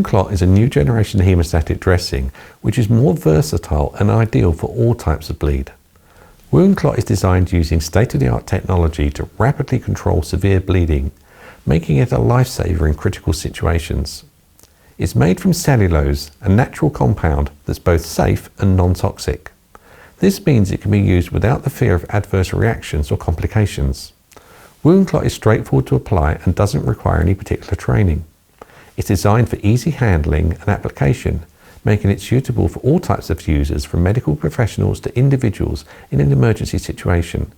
Woundclot is a new generation hemostatic dressing which is more versatile and ideal for all types of bleed. Woundclot is designed using state-of-the-art technology to rapidly control severe bleeding, making it a lifesaver in critical situations. It's made from cellulose, a natural compound that's both safe and non-toxic. This means it can be used without the fear of adverse reactions or complications. Woundclot is straightforward to apply and doesn't require any particular training. It's designed for easy handling and application, making it suitable for all types of users, from medical professionals to individuals in an emergency situation.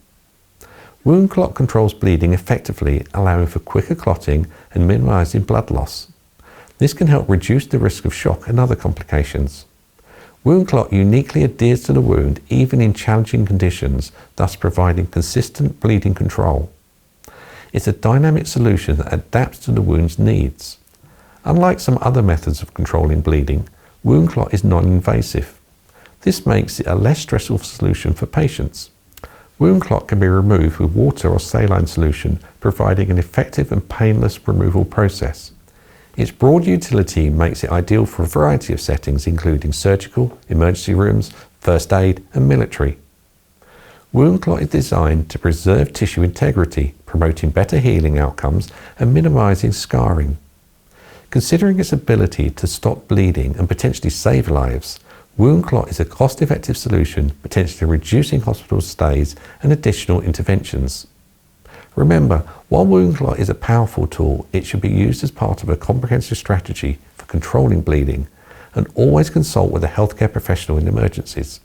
Woundclot controls bleeding effectively, allowing for quicker clotting and minimizing blood loss. This can help reduce the risk of shock and other complications. Woundclot uniquely adheres to the wound even in challenging conditions, thus providing consistent bleeding control. It's a dynamic solution that adapts to the wound's needs. Unlike some other methods of controlling bleeding, Woundclot is non-invasive. This makes it a less stressful solution for patients. Woundclot can be removed with water or saline solution, providing an effective and painless removal process. Its broad utility makes it ideal for a variety of settings, including surgical, emergency rooms, first aid, and military. Woundclot is designed to preserve tissue integrity, promoting better healing outcomes and minimizing scarring. Considering its ability to stop bleeding and potentially save lives, Woundclot is a cost-effective solution, potentially reducing hospital stays and additional interventions. Remember, while Woundclot is a powerful tool, it should be used as part of a comprehensive strategy for controlling bleeding, and always consult with a healthcare professional in emergencies.